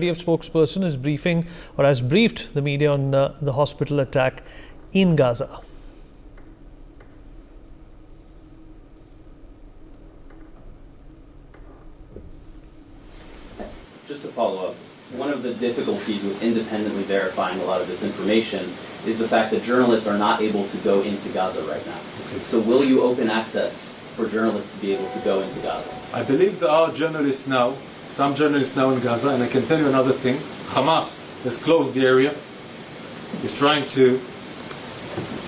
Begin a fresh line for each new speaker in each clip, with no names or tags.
IDF spokesperson is briefing or has briefed the media on the hospital attack in Gaza.
Just to follow up, one of the difficulties with independently verifying a lot of this information is the fact that journalists are not able to go into Gaza right now. Okay. So will you open access for journalists to be able to go into Gaza?
I believe there are journalists now, some journalists now in Gaza, and I can tell you another thing. Hamas has closed the area, is trying to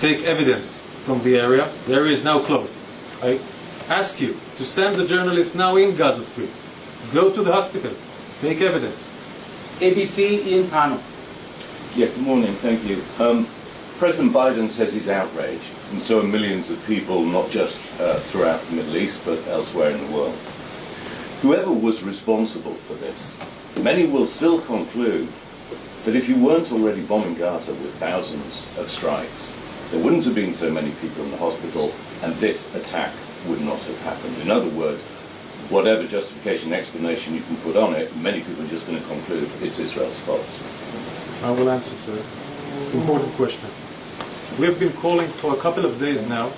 take evidence from the area. The area is now closed. I ask you to send the journalists now in Gaza Strip. Go to the hospital, take evidence.
ABC in panel.
Yeah, good morning, thank you. President Biden says he's outraged, and so are millions of people, not just throughout the Middle East, but elsewhere in the world. Whoever was responsible for this, many will still conclude that if you weren't already bombing Gaza with thousands of strikes, there wouldn't have been so many people in the hospital, and this attack would not have happened. In other words, whatever justification, explanation you can put on it, many people are just going to conclude it's Israel's fault.
I will answer, sir. Important question. We have been calling for a couple of days now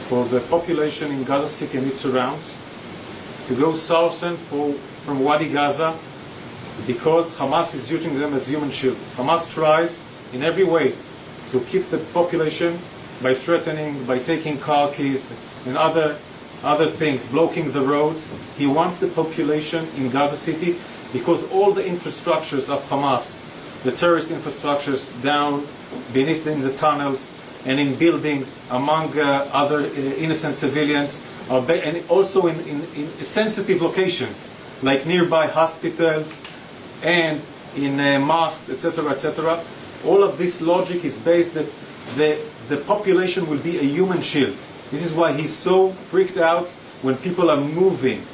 for the population in Gaza City and its surrounds to go southern from Wadi Gaza because Hamas is using them as human shield. Hamas tries in every way to keep the population by threatening, by taking car keys and other things, blocking the roads. He wants the population in Gaza City because all the infrastructures of Hamas, the terrorist infrastructures down beneath in the tunnels and in buildings among other innocent civilians, and also in sensitive locations like nearby hospitals and in mosques, etc., etc. All of this logic is based that the population will be a human shield. This is why he's so freaked out when people are moving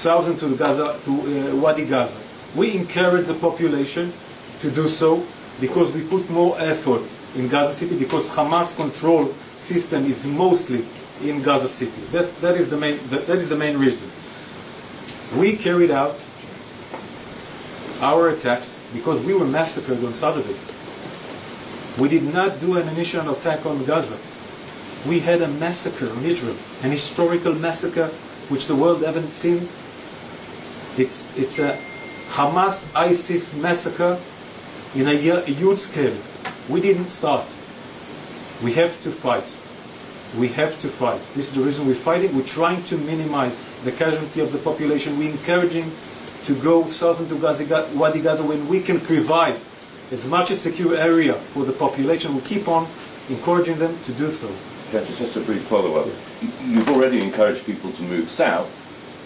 thousands to Gaza, to Wadi Gaza. We encourage the population to do so because we put more effort in Gaza City because Hamas control system is mostly in Gaza City. That is the main reason. We carried out our attacks because we were massacred on Saturday. We did not do an initial attack on Gaza. We had a massacre on Israel, an historical massacre which the world haven't seen. It's a Hamas-ISIS massacre in a huge scale. We didn't start. We have to fight. We have to fight. This is the reason we're fighting. We're trying to minimize the casualty of the population. We're encouraging to go southern to Wadi Gaza when we can provide as much a secure area for the population. We keep on encouraging them to do so.
Just a brief follow-up. You've already encouraged people to move south,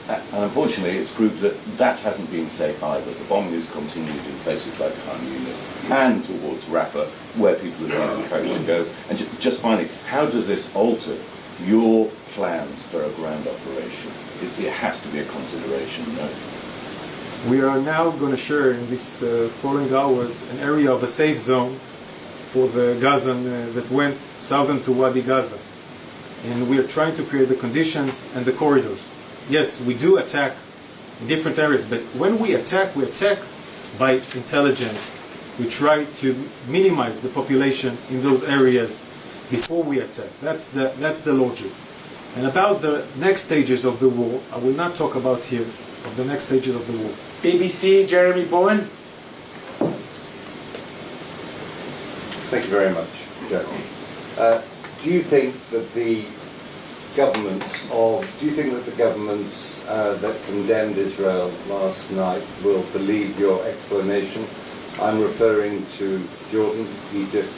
and unfortunately it's proved that that hasn't been safe either. The bombing has continued in places like Khan Yunis and towards Rafah, where people are being encouraged to go. And just finally, how does this alter your plans for a ground operation? It has to be a consideration, no?
We are now going to share in these following hours an area of a safe zone for the Gazan that went southern to Wadi Gaza. And we are trying to create the conditions and the corridors. Yes, we do attack in different areas, but when we attack by intelligence. We try to minimize the population in those areas before we attack. That's the logic. And about the next stages of the war, I will not talk about here, of the next stages of the war.
BBC, Jeremy Bowen.
Thank you very much, Jeremy. Do you think that the governments that condemned Israel last night will believe your explanation? I'm referring to Jordan, Egypt,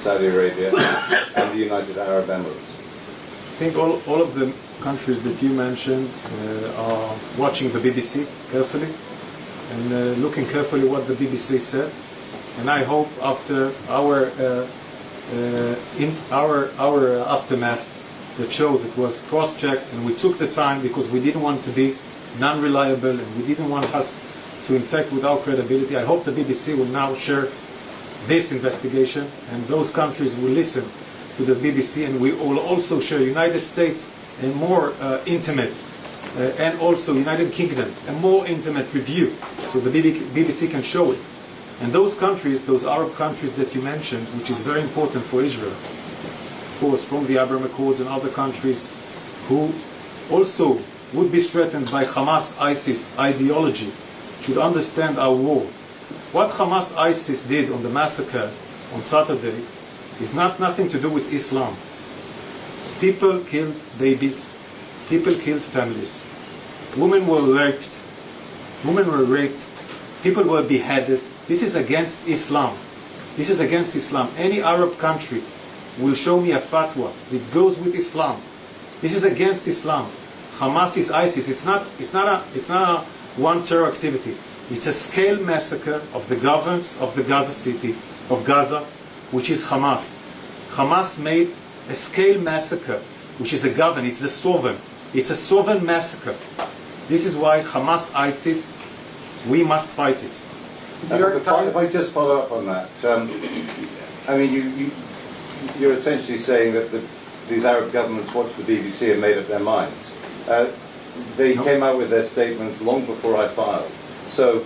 Saudi Arabia, and the United Arab Emirates.
I think all of the countries that you mentioned are watching the BBC carefully and looking carefully what the BBC said. And I hope after our aftermath that shows it was cross-checked and we took the time because we didn't want to be non-reliable and we didn't want us to infect with our credibility. I hope the BBC will now share this investigation and those countries will listen to the BBC, and we will also share United States a more intimate and also United Kingdom, a more intimate review, so the BBC can show it. And those countries, those Arab countries that you mentioned, which is very important for Israel, of course, from the Abraham Accords and other countries who also would be threatened by Hamas ISIS ideology, should understand our war. What Hamas ISIS did on the massacre on Saturday is nothing to do with Islam. People killed babies, people killed families, women were raped, people were beheaded. This is against Islam. This is against Islam. Any Arab country will show me a fatwa that goes with Islam. This is against Islam. Hamas is ISIS. It's not a one terror activity. It's a scale massacre of the governance of the Gaza city, of Gaza, which is Hamas. Hamas made a scale massacre, which is a govern. It's the sovereign. It's a sovereign massacre. This is why Hamas ISIS, we must fight it.
If I just follow up on that, I mean, you're essentially saying that these Arab governments watch the BBC and made up their minds. They came out with their statements long before I filed. So,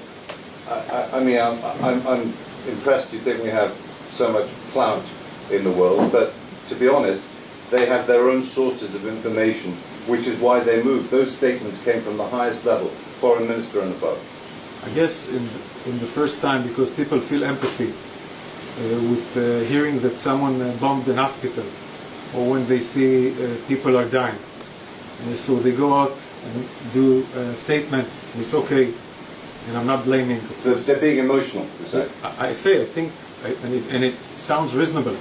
I mean, I'm impressed you think we have so much clout in the world, but to be honest, they have their own sources of information, which is why they moved. Those statements came from the highest level, foreign minister and above.
I guess in the first time, because people feel empathy with hearing that someone bombed an hospital, or when they see people are dying. So they go out and do statements. It's okay, and I'm not blaming.
So they're being emotional, you say?
I think, and it sounds reasonable.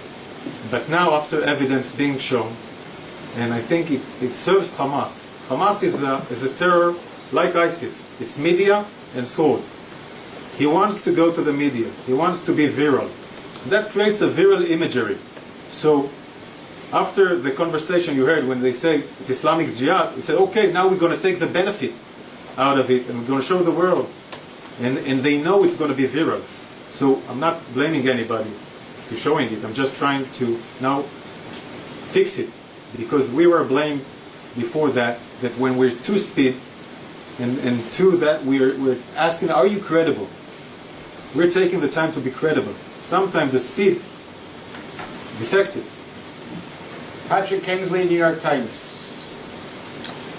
But now, after evidence being shown, and I think it serves Hamas. Hamas is a terror like ISIS. It's media and sword. He wants to go to the media. He wants to be viral. That creates a viral imagery. So after the conversation you heard when they say it's Islamic Jihad, he said, okay, now we're going to take the benefit out of it and we're going to show the world. And they know it's going to be viral. So I'm not blaming anybody to showing it. I'm just trying to now fix it. Because we were blamed before that when we're too speed, and two, that we're asking, are you credible? We're taking the time to be credible. Sometimes the speed defects it.
Patrick Kingsley, New York Times.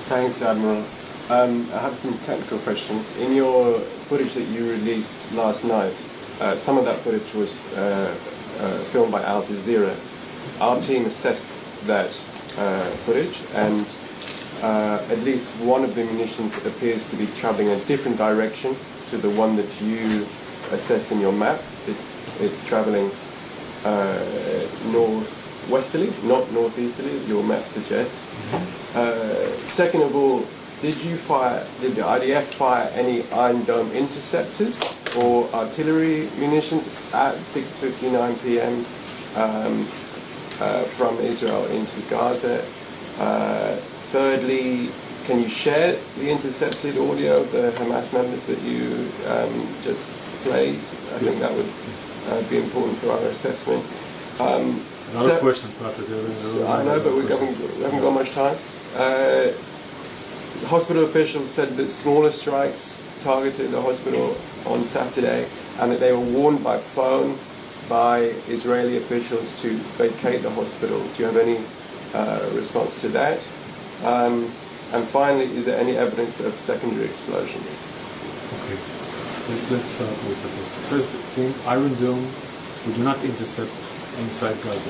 Thanks, Admiral. I have some technical questions. In your footage that you released last night, some of that footage was filmed by Al Jazeera. Our team assessed that footage, and at least one of the munitions appears to be traveling a different direction to the one that you assessed in your map. It's traveling northwesterly, not northeasterly, as your map suggests. Second of all, did the IDF fire any Iron Dome interceptors or artillery munitions at 6:59 p.m. From Israel into Gaza? Thirdly, can you share the intercepted audio of the Hamas members that you just played? I think that would be important for our assessment.
A lot of questions, Patrick.
I know, but we haven't got much time. Hospital officials said that smaller strikes targeted the hospital on Saturday, and that they were warned by phone by Israeli officials to vacate the hospital. Do you have any response to that? And finally, is there any evidence of secondary explosions?
Okay. Let's start with the first thing. Iron Dome, we do not intercept inside Gaza.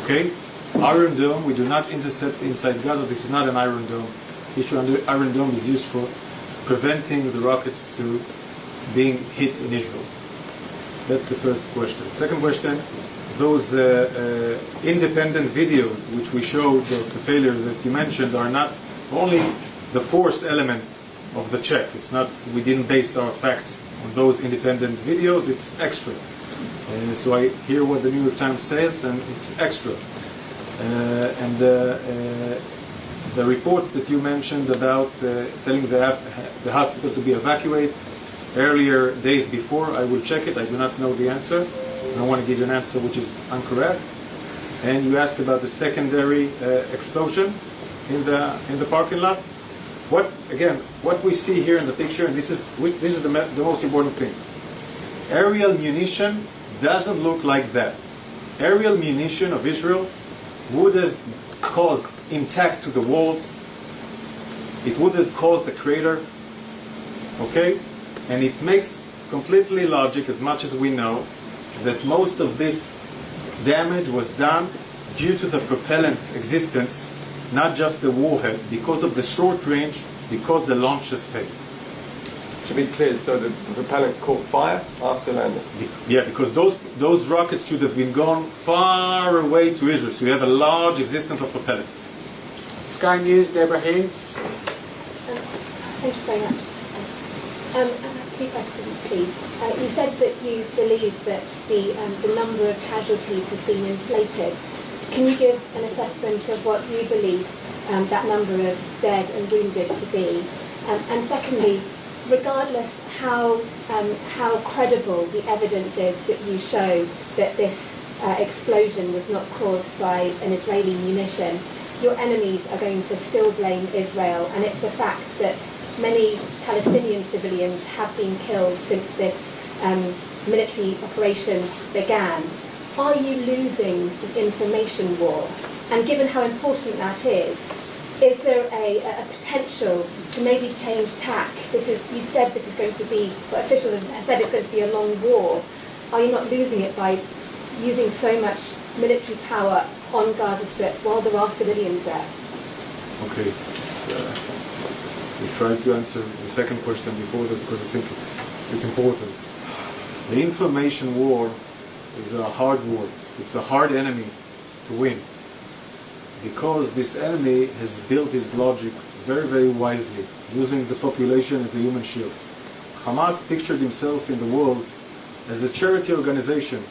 Okay? Iron Dome, we do not intercept inside Gaza. This is not an Iron Dome. Iron Dome is used for preventing the rockets to being hit in Israel. That's the first question. Second question, those independent videos which we showed of the failure that you mentioned are not only the forced element of the check. It's not, we didn't base our facts on those independent videos, it's extra. So I hear what the New York Times says, and it's extra. The reports that you mentioned about telling the hospital to be evacuated earlier days before, I will check it. I do not know the answer. I don't want to give you an answer which is incorrect. And you asked about the secondary explosion in the parking lot. What we see here in the picture, and this is the most important thing. Aerial munition doesn't look like that. Aerial munition of Israel would have caused intact to the walls. It would have caused the crater. Okay? And it makes completely logic, as much as we know, that most of this damage was done due to the propellant existence, not just the warhead, because of the short range, because the launches failed.
To be clear, so the propellant caught fire after landing?
Yeah, because those rockets should have been gone far away to Israel, so you have a large existence of propellant.
Sky News, Deborah Haynes.
Thank you very much. I have two questions, please. You said that you believe that the number of casualties has been inflated. Can you give an assessment of what you believe that number of dead and wounded to be? And secondly, regardless how credible the evidence is that you show that this explosion was not caused by an Israeli munition, your enemies are going to still blame Israel, and it's the fact that many Palestinian civilians have been killed since this military operation began. Are you losing the information war? And given how important that is there a potential to maybe change tack? You said this is going to be, well, officials have said it's going to be a long war. Are you not losing it by using so much military power on Gaza Strip while there are civilians there?
Okay. We tried to answer the second question before that because I think it's important. The information war is a hard war. It's a hard enemy to win, because this enemy has built his logic very, very wisely, using the population as a human shield. Hamas pictured himself in the world as a charity organization,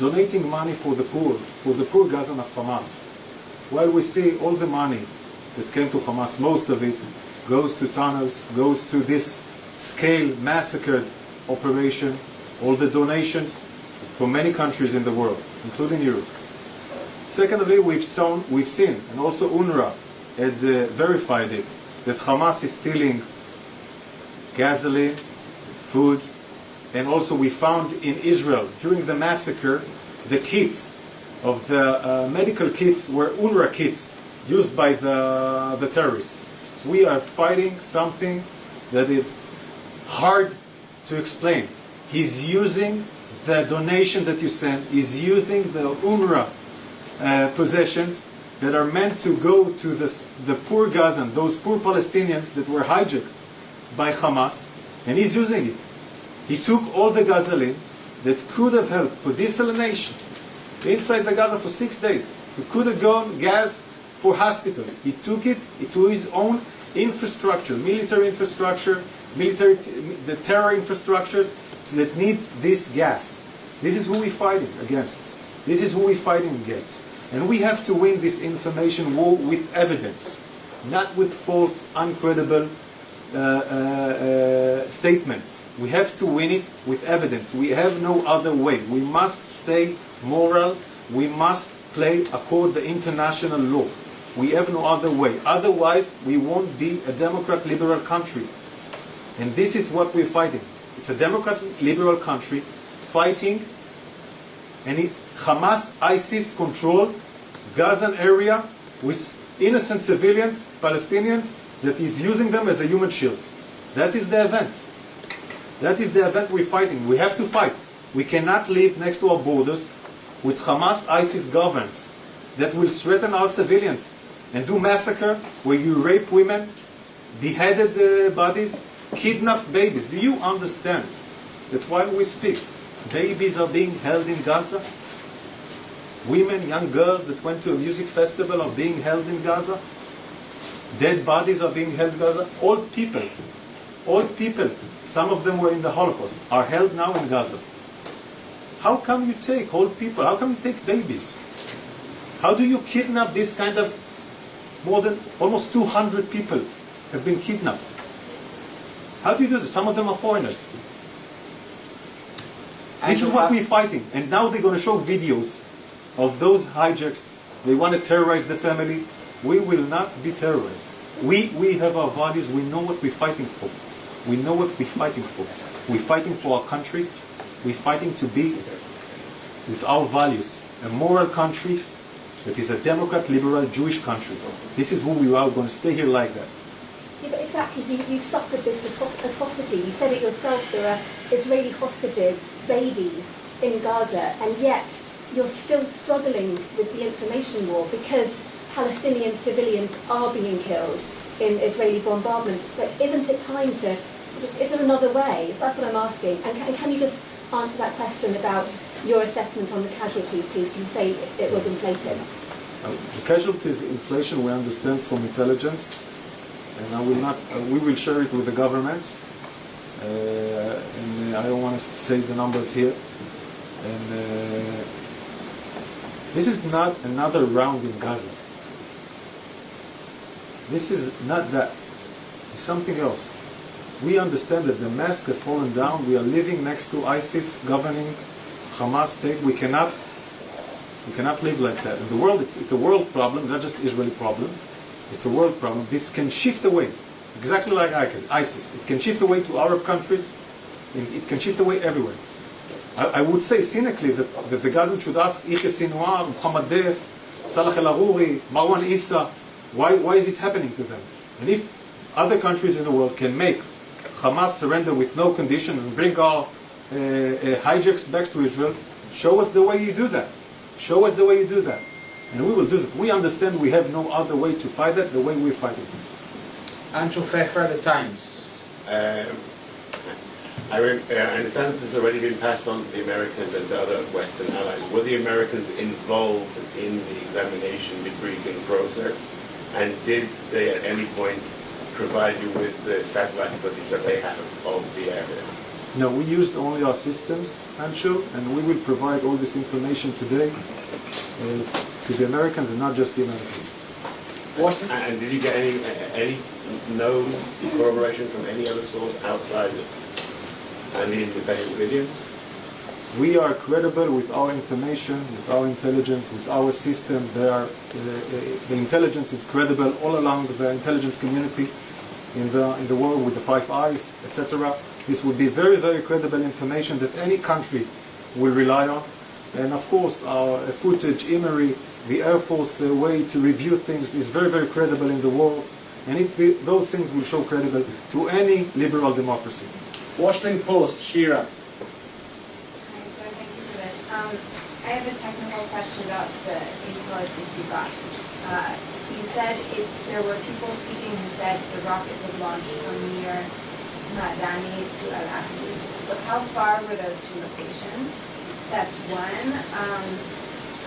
donating money for the poor Gazan of Hamas. While we see all the money that came to Hamas, most of it goes to tunnels, goes to this scale massacred operation, all the donations from many countries in the world, including Europe. Secondly, we've seen, and also UNRWA had verified it, that Hamas is stealing gasoline, food, and also we found in Israel during the massacre the kits of the medical kits were UNRWA kits used by the terrorists. We are fighting something that is hard to explain. He's using the donation that you send, he's using the UNRWA possessions that are meant to go to the poor Gazan, those poor Palestinians that were hijacked by Hamas, and he's using it. He took all the gasoline that could have helped for desalination inside the Gaza for 6 days. He could have gone gas for hospitals. He took it to his own infrastructure, military infrastructure, the terror infrastructures that need this gas. This is who we're fighting against. This is who we're fighting against. And we have to win this information war with evidence, not with false, uncredible statements. We have to win it with evidence. We have no other way. We must stay moral. We must play according to international law. We have no other way. Otherwise, we won't be a democrat liberal country. And this is what we're fighting. It's a democrat liberal country fighting Hamas, ISIS controlled Gazan area with innocent civilians, Palestinians, that is using them as a human shield. That is the event. That is the event we're fighting. We have to fight. We cannot live next to our borders with Hamas, ISIS governments that will threaten our civilians and do massacre where you rape women, beheaded bodies, kidnap babies. Do you understand that while we speak, babies are being held in Gaza? Women, young girls that went to a music festival are being held in Gaza. Dead bodies are being held in Gaza. Old people, some of them were in the Holocaust, are held now in Gaza. How come you take old people? How come you take babies? How do you kidnap this kind of more than almost 200 people have been kidnapped? How do you do this? Some of them are foreigners. This is what we're fighting. And now they're going to show videos of those hijacks. They want to terrorize the family. We will not be terrorized. We have our values. We know what we're fighting for. We know what we're fighting for. We're fighting for our country. We're fighting to be, with our values, a moral country that is a democrat, liberal, Jewish country. This is who we are. We're going to stay here like that.
Yeah, but exactly, you've suffered this atrocity. You said it yourself, there are Israeli hostages, babies in Gaza, and yet you're still struggling with the information war because Palestinian civilians are being killed in Israeli bombardments. But isn't it time to, is there another way? That's what I'm asking. And can you just answer that question about your assessment on the casualties, please? You say it was inflated.
The casualties inflation we understand from intelligence, and I will not. We will share it with the government, and I don't want to say the numbers here. And this is not another round in Gaza. This is not that. It's something else. We understand that the masks have fallen down. We are living next to ISIS governing Hamas state. We cannot live like that. In the world, it's a world problem, not just Israeli problem. It's a world problem. This can shift away, exactly like ISIS. It can shift away to Arab countries. It can shift away everywhere. I would say cynically that the Gazans should ask Yahya Sinwar, Muhammad Deif, Salah El-Aruri, Marwan Issa, why is it happening to them? And if other countries in the world can make Hamas surrender with no conditions and bring our hijacks back to Israel, show us the way you do that. Show us the way you do that. And we will do that. We understand we have no other way to fight that the way we're fighting.
Andrew Pfeffer, The Times.
I understand this has already been passed on to the Americans and to other Western allies. Were the Americans involved in the examination debriefing process? And did they at any point provide you with the satellite footage that they have of the area?
No, we used only our systems, Andrew, and we will provide all this information today to the Americans and not just the Americans.
And did you get any known corroboration from any other source outside of the independent video?
We are credible with our information, with our intelligence, with our system. The intelligence is credible all along the intelligence community in the world with the Five Eyes, etc. This would be very, very credible information that any country will rely on. And of course, our footage, imagery, the Air Force way to review things is very, very credible in the world. And those things will show credible to any liberal democracy.
Washington Post, Shira.
Hi, so thank you for this. I have a technical question about the intelligence you got. You said there were people speaking who said the rocket was launched from near Madani to Al-Ahli. So how far were those two locations? That's one.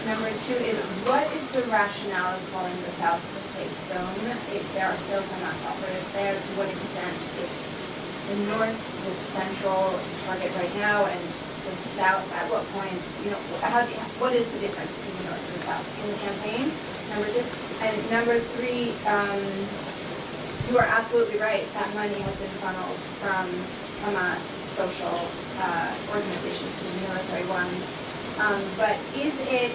Number two is, what is the rationale of calling the South the safe zone? If there are still Hamas operatives there, to what extent it's the north, the central target right now, and the south, at what point, what is the difference between the north and the south in the campaign? Number two. And number three, you are absolutely right. That money has been funneled from Hamas social organizations to military ones. But is it,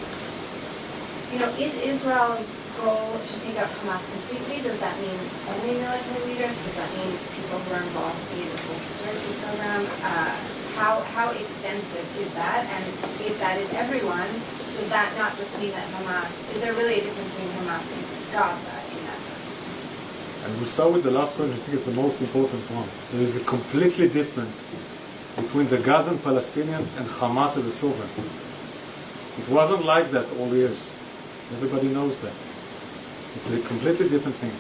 is Israel's goal to take out Hamas completely? Does that mean only military leaders? Does that mean people who are involved in the social services program? How extensive is that? And if that is everyone, does that not just mean that Hamas, is there really a difference between Hamas and Gaza in that sense?
And we'll start with the last question. I think it's the most important one. There is a completely difference between the Gazan Palestinians and Hamas as a sovereign. It wasn't like that all the years. Everybody knows that. It's a completely different thing.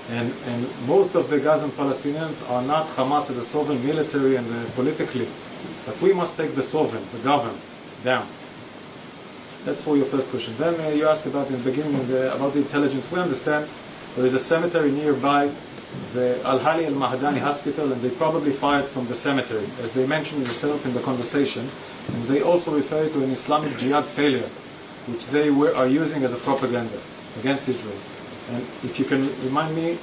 And most of the Gazan Palestinians are not Hamas as a sovereign military and politically. But we must take the sovereign, the government, down. That's for your first question. Then you asked about in the beginning about the intelligence. We understand there is a cemetery nearby, the Al-Hali Al-Mahdani Hospital, and they probably fired from the cemetery, as they mentioned themselves in the conversation. And they also refer to an Islamic jihad failure, which they are using as a propaganda against Israel. And if you can remind me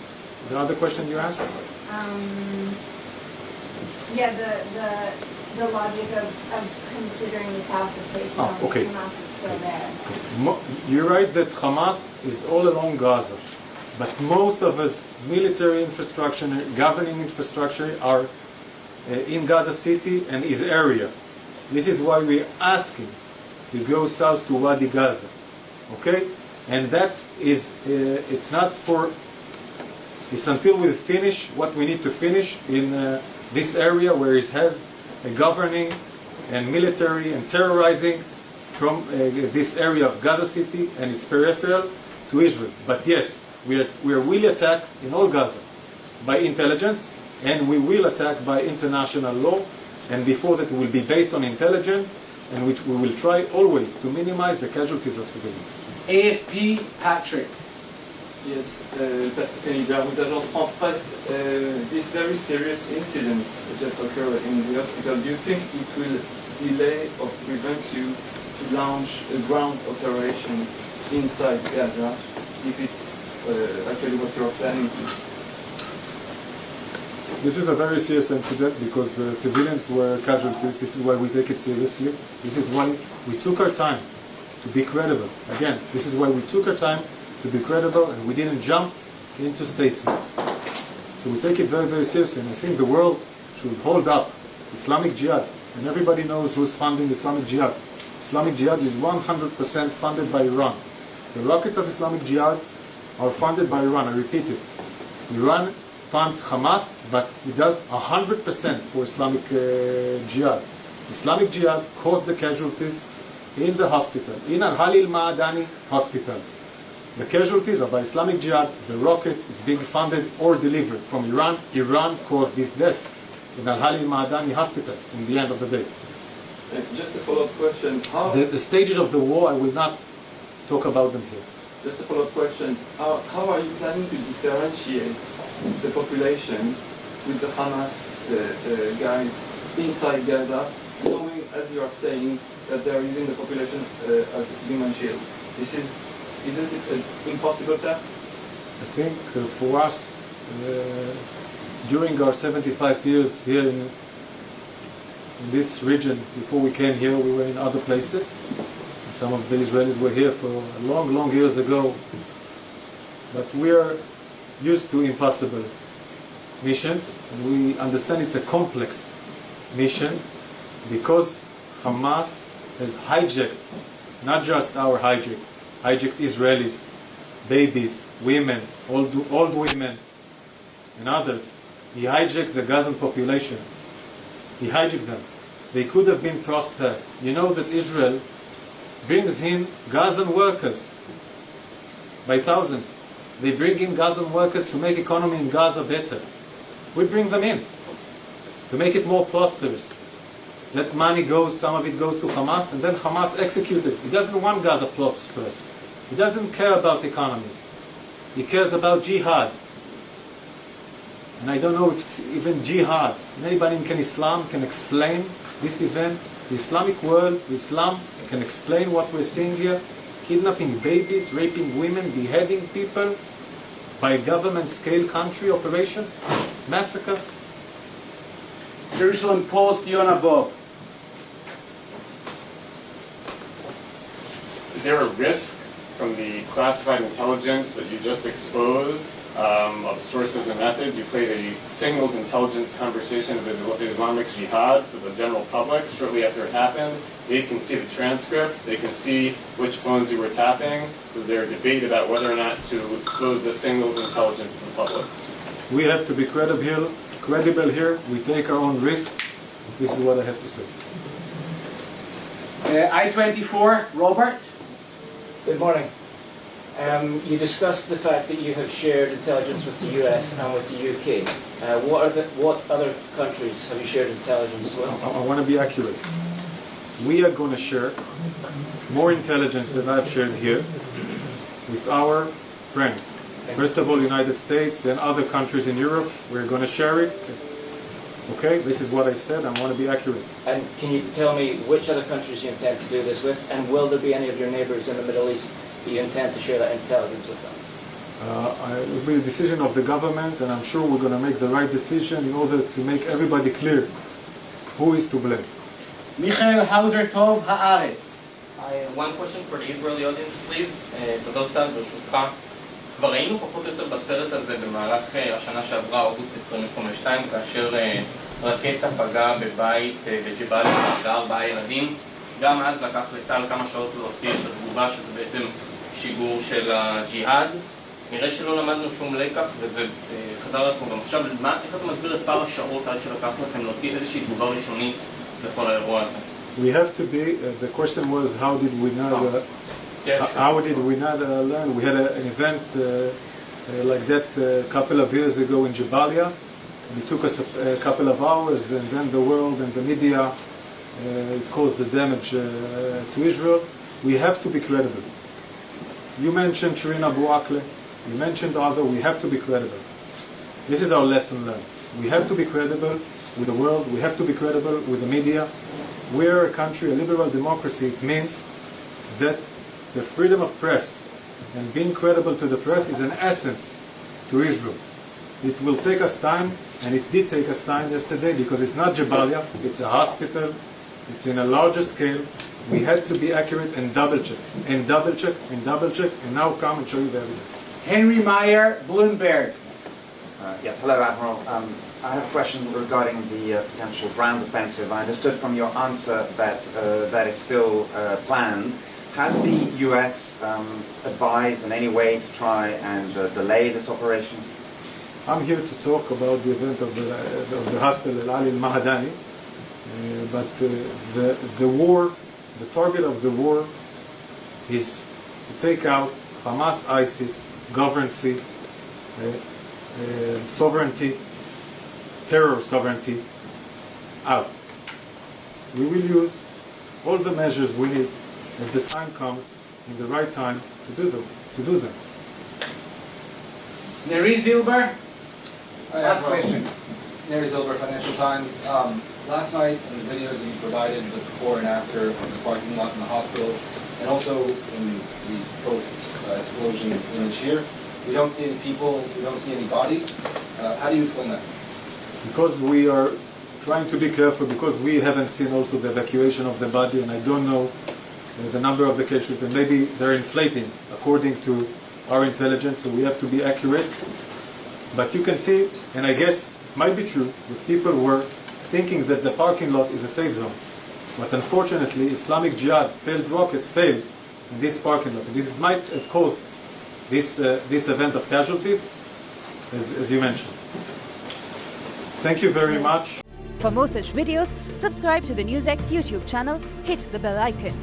the other question you asked?
The logic of considering the South as safe zone.
Okay.
Hamas is still there.
You're right that Hamas is all along Gaza. But most of us military infrastructure, governing infrastructure are in Gaza City and its area. This is why we're asking to go south to Wadi Gaza. Okay? And that is, it's not for, it's until we finish what we need to finish in this area where it has a governing and military and terrorizing from this area of Gaza City and its peripheral to Israel. But yes, we will attack in all Gaza by intelligence, and we will attack by international law, and before that it will be based on intelligence, and which we will try always to minimize the casualties of civilians.
AFP, Patrick.
Yes, Patrick Canida with Agence France Presse. This very serious incident just occurred in the hospital. Do you think it will delay or prevent you to launch a ground operation inside Gaza if it's actually what you're planning to?
This is a very serious incident because civilians were casualties. This is why we take it seriously. This is why we took our time to be credible. Again, this is why we took our time to be credible, and we didn't jump into statements. So we take it very, very seriously, and I think the world should hold up Islamic Jihad, and everybody knows who's funding Islamic Jihad. Islamic Jihad is 100% funded by Iran. The rockets of Islamic Jihad are funded by Iran. I repeat it. Iran funds Hamas, but it does 100% for Islamic Jihad. Islamic Jihad caused the casualties in the hospital, in Al-Hali al-Ma'adani hospital. The casualties are by Islamic Jihad. The rocket is being funded or delivered from Iran. Iran caused this death in Al-Hali al-Ma'adani hospital in the end of the day.
Just a follow-up question.
The stages of the war, I will not talk about them here.
Just a follow-up question. How are you planning to differentiate the population with the Hamas guys inside Gaza, knowing, as you are saying, that they are using the population as human shields? Isn't it an impossible task?
I think for us, during our 75 years here in this region, before we came here, we were in other places. Some of the Israelis were here for long, long years ago. But we are used to impossible missions, and we understand it's a complex mission because Hamas has hijacked, not just our hijacked Israelis, babies, women, old women, and others. He hijacked the Gazan population. He hijacked them. They could have been prospered. You know that Israel brings in Gazan workers by thousands. They bring in Gazan workers to make economy in Gaza better. We bring them in to make it more prosperous. That money goes, some of it goes to Hamas, and then Hamas executes it. He doesn't want Gaza prosperous. He doesn't care about economy. He cares about jihad. And I don't know if it's even jihad. Anybody in Islam can explain this event. The Islamic world, Islam can explain what we're seeing here. Kidnapping babies, raping women, beheading people by government scale country operation, massacre.
Jerusalem Post, Yonah Bob.
Is there a risk from the classified intelligence that you just exposed of sources and methods? You played a signals intelligence conversation of Islamic Jihad for the general public shortly after it happened. They can see the transcript. They can see which phones you were tapping. Was there a debate about whether or not to expose the signals intelligence to the public?
We have to be credible here. We take our own risks. This is what I have to say.
I-24, Robert.
Good morning. You discussed the fact that you have shared intelligence with the US and with the UK. What other countries have you shared intelligence with?
I want to be accurate. We are going to share more intelligence than I've shared here with our friends. First of all, United States, then other countries in Europe. We're going to share it. Okay, this is what I said. I want to be accurate.
And can you tell me which other countries you intend to do this with? And will there be any of your neighbors in the Middle East that you intend to share that intelligence with them?
It will be a decision of the government, and I'm sure we're going to make the right decision in order to make everybody clear who is to blame.
Michael Hauser Tov, Haaretz.
I have one question for the Israeli audience, please. תודה, ברשותך. כבר היינו פחות או יותר בסרט הזה במהלך השנה שעברה, אוגוסט 2022, כאשר רקטה פגעה בבית בג'באליה, פגעה 4 ילדים. גם אז לקח לצה"ל כמה שעות להוציא את התגובה, שזה בעצם שיגור של הג'יהאד. נראה שלא למדנו שום לקח, וזה חזר לעצמו גם עכשיו. איך אתה מסביר את פער השעות עד שלקח לכם להוציא איזושהי תגובה ראשונית לכל האירוע הזה?
We have to be, the question was how did we not learn? We had an event like that a couple of years ago in Jabalia. It took us a couple of hours, and then the world and the media it caused the damage to Israel. We have to be credible. You mentioned Shireen Abu Akleh, you mentioned other, we have to be credible. This is our lesson learned. We have to be credible with the world, we have to be credible with the media. We're a country, a liberal democracy. It means that the freedom of press and being credible to the press is an essence to Israel. It will take us time, and it did take us time yesterday, because it's not Jabalia, it's a hospital, it's in a larger scale. We had to be accurate and double check, and double check, and double check, and now come and show you the evidence.
Henry Meyer, Bloomberg.
Yes, hello, Admiral. I have a question regarding the potential ground offensive. I understood from your answer that that is still planned. Has the U.S. advised in any way to try and delay this operation?
I'm here to talk about the event of the hospital Al Ali Al Mahadani, but the war, the target of the war is to take out Hamas, ISIS, governance, sovereignty, terror sovereignty out. We will use all the measures we need if the time comes, in the right time, to do them.
Neri Zilber.
Last question. Neri Zilber, Financial Times. Last night, in the videos that you provided, the before and after of the parking lot in the hospital, and also in the post-explosion image here, we don't see any people, we don't see any bodies. How do you explain that?
Because we are trying to be careful, because we haven't seen also the evacuation of the body, and I don't know the number of the casualties, and maybe they're inflating according to our intelligence, so we have to be accurate. But you can see, and I guess it might be true, that people were thinking that the parking lot is a safe zone. But unfortunately, Islamic Jihad failed rocket failed in this parking lot. This might have caused this event of casualties, as you mentioned. Thank you very much.
For more such videos, subscribe to the NewsX YouTube channel, hit the bell icon.